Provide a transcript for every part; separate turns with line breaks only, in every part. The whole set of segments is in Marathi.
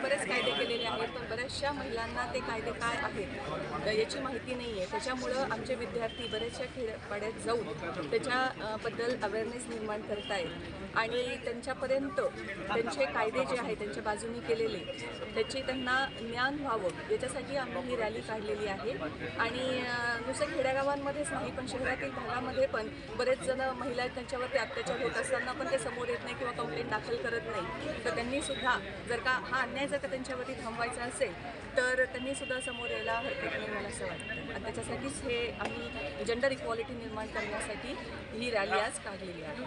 बरेच कायदे केलेले आहेत, पण बऱ्याचशा महिलांना ते कायदे काय आहेत याची माहिती नाही आहे. त्याच्यामुळं आमचे विद्यार्थी बऱ्याचशा खेड्यापाड्यात जाऊन त्याच्याबद्दल अवेअरनेस निर्माण करत आहेत आणि त्यांच्यापर्यंत त्यांचे कायदे जे आहेत त्यांच्या बाजूने केलेले त्याचे त्यांना ज्ञान व्हावं याच्यासाठी आम्ही ही रॅली काढलेली आहे. आणि नुसतं खेड्यागावांमध्येच नाही, पण शहरातील भागामध्ये पण बरेच जण महिला त्यांच्यावरती अत्याचार होत असताना पण ते समोर येत नाही किंवा कंप्लेंट दाखल करत नाही. तर त्यांनी सुद्धा जर का हा अन्याय जर का त्यांच्यावरती थांबवायचा असेल तर त्यांनी सुद्धा समोर यायला हरकत नाही मला असं वाटतं. आणि त्याच्यासाठीच हे आम्ही जेंडर इक्वॉलिटी निर्माण करण्यासाठी ही रॅली आज काढलेली आहे.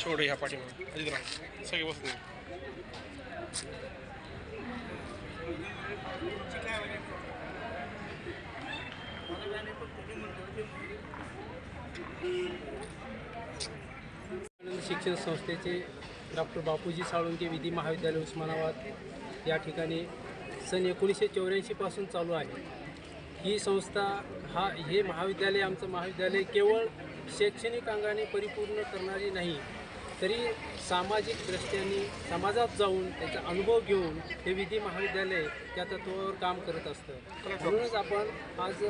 छोड ह्या पाठीमागे सगळे बसले.
शिक्षण संस्थेचे डॉक्टर बापूजी साळुंखे विधी महाविद्यालय उस्मानाबाद या ठिकाणी सन 1984 पासून चालू आहे. ही संस्था हे महाविद्यालय आमचं महाविद्यालय केवळ शैक्षणिक अंगाने परिपूर्ण करणारी नाही, तरी सामाजिक दृष्ट्याने समाजात जाऊन त्याचा अनुभव घेऊन हे विधी महाविद्यालय त्या तत्त्वावर काम करत असतं. म्हणूनच आपण आज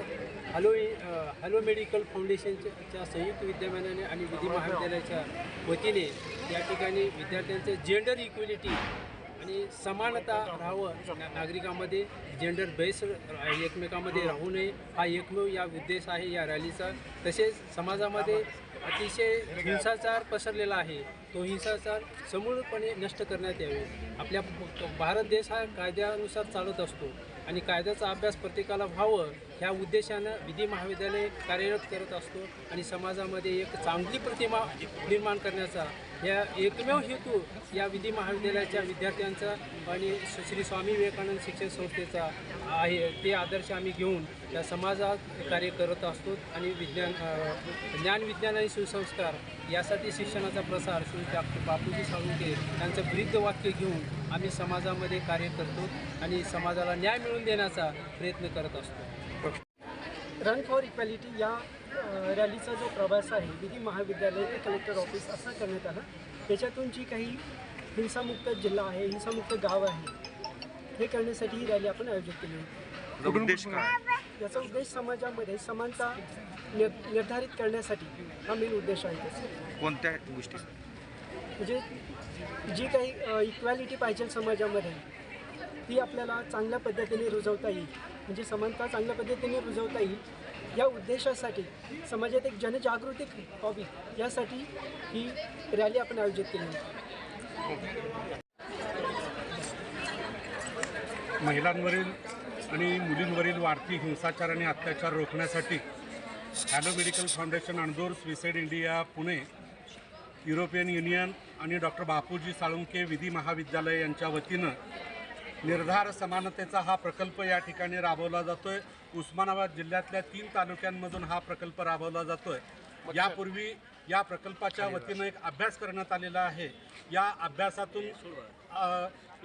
हॅलो मेडिकल फाउंडेशनच्या संयुक्त विद्यमानाने आणि विधी महाविद्यालयाच्या वतीने या ठिकाणी विद्यार्थ्यांचं जेंडर इक्वॅलिटी आणि समानता राहावं, नागरिकांमध्ये जेंडर बेस एकमेकांमध्ये राहू नये हा एकमेव या उद्देश आहे या रॅलीचा. तसेच समाजामध्ये अतिशय हिंसाचार पसरलेला आहे, तो हिंसाचार समूळपणे नष्ट करण्यात यावे. आपल्या भारत देश हा कायद्यानुसार चालत असतो आणि कायद्याचा अभ्यास प्रत्येकाला व्हावं ह्या उद्देशानं विधी महाविद्यालय कार्यरत करत असतो आणि समाजामध्ये एक चांगली प्रतिमा निर्माण करण्याचा या एकमेव हेतू या विधी महाविद्यालयाच्या विद्यार्थ्यांचा आणि श्री स्वामी विवेकानंद शिक्षण संस्थेचा आहे. ते आदर्श आम्ही घेऊन या समाजात कार्य करत असतो आणि ज्ञान विज्ञान आणि सुसंस्कार यासाठी शिक्षणाचा प्रसार श्री डॉक्टर बापूजी साळुंखे यांचं ब्रीदवाक्य घेऊन आम्ही समाजामध्ये कार्य करतो आणि समाजाला न्याय मिळवून देण्याचा प्रयत्न करत असतो.
रन फॉर इक्वॅलिटी या रॅलीचा जो प्रवास आहे विधी महाविद्यालय ते कलेक्टर ऑफिस असा करण्यात आला. त्याच्यातून जी काही हिंसामुक्त जिल्हा आहे, हिंसामुक्त गाव आहे, हे करण्यासाठी ही रॅली आपण आयोजित केली होती.
उद्देश काय?
याचा उद्देश समाजामध्ये समानता निर्धारित करण्यासाठी हा मेन उद्देश आहे. त्याचा
कोणत्या गोष्टी
म्हणजे जी काही इक्वॅलिटी पाहिजे समाजामध्ये ती आपल्याला चांगल्या पद्धतीने रुजवता येईल, म्हणजे समानता चांगल्या पद्धतीने रुजवता येईल या उद्देशासाठी समाजात एक जनजागृती व्हावी यासाठी ही रॅली आपण आयोजित केली.
महिलांवरील आणि मुलींवरील वाढती हिंसाचार आणि अत्याचार रोखण्यासाठी hello medical foundation Andur Swissaid India Pune, European Union आणि डॉक्टर बापूजी साळुंखे विधी महाविद्यालय यांच्या वतीनं निर्धार समानतेचा हा प्रकल्प या ठिकाणी राबवला जातो आहे. उस्मानाबाद जिल्ह्यातल्या 3 तालुक्यांमधून हा प्रकल्प राबवला जातो आहे. यापूर्वी या प्रकल्पाच्या वतीनं एक अभ्यास करण्यात आलेला आहे. या अभ्यासातून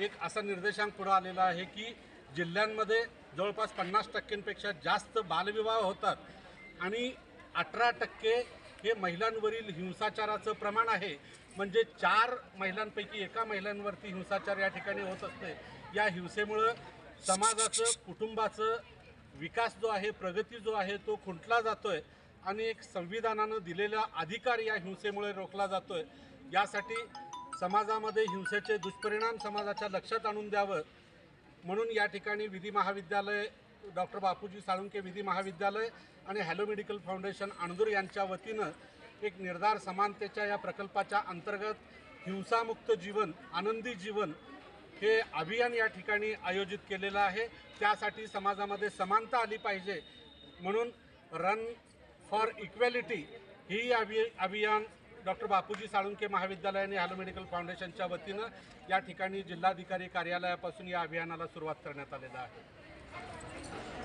एक असा निर्देशांक पुढे आलेला आहे की जिल्ह्यांमध्ये जवळपास 50% जास्त बालविवाह होतात आणि 18% हे महिलांवरील हिंसाचाराचं प्रमाण आहे. म्हणजे 4 महिलांपैकी एका महिलांवरती हिंसाचार या ठिकाणी होत असते. या हिंसेमुळं समाजाचं, कुटुंबाचं विकास जो आहे, प्रगती जो आहे तो खुंटला जातो आहे आणि एक संविधानानं दिलेला अधिकार या हिंसेमुळे रोखला जातो आहे. यासाठी समाजामध्ये हिंसेचे दुष्परिणाम समाजाच्या लक्षात आणून द्यावं म्हणून या ठिकाणी विधी महाविद्यालय, डॉक्टर बापूजी साळुंखे विधी महाविद्यालय आणि हॅलो मेडिकल फाउंडेशन अणदूर यांच्या वतीनं एक निर्धार समानतेच्या या प्रकल्पाच्या अंतर्गत हिंसामुक्त जीवन, आनंदी जीवन हे अभियान या ठिकाणी आयोजित केलेलं आहे. त्यासाठी समाजामध्ये समानता आली पाहिजे म्हणून रन फॉर इक्वॅलिटी ही अभियान डॉक्टर बापूजी साळुंखे महाविद्यालय आणि हॅलो मेडिकल फाउंडेशनच्या वतीनं या ठिकाणी जिल्हाधिकारी कार्यालयापासून या अभियानाला सुरुवात करण्यात आलेलं आहे.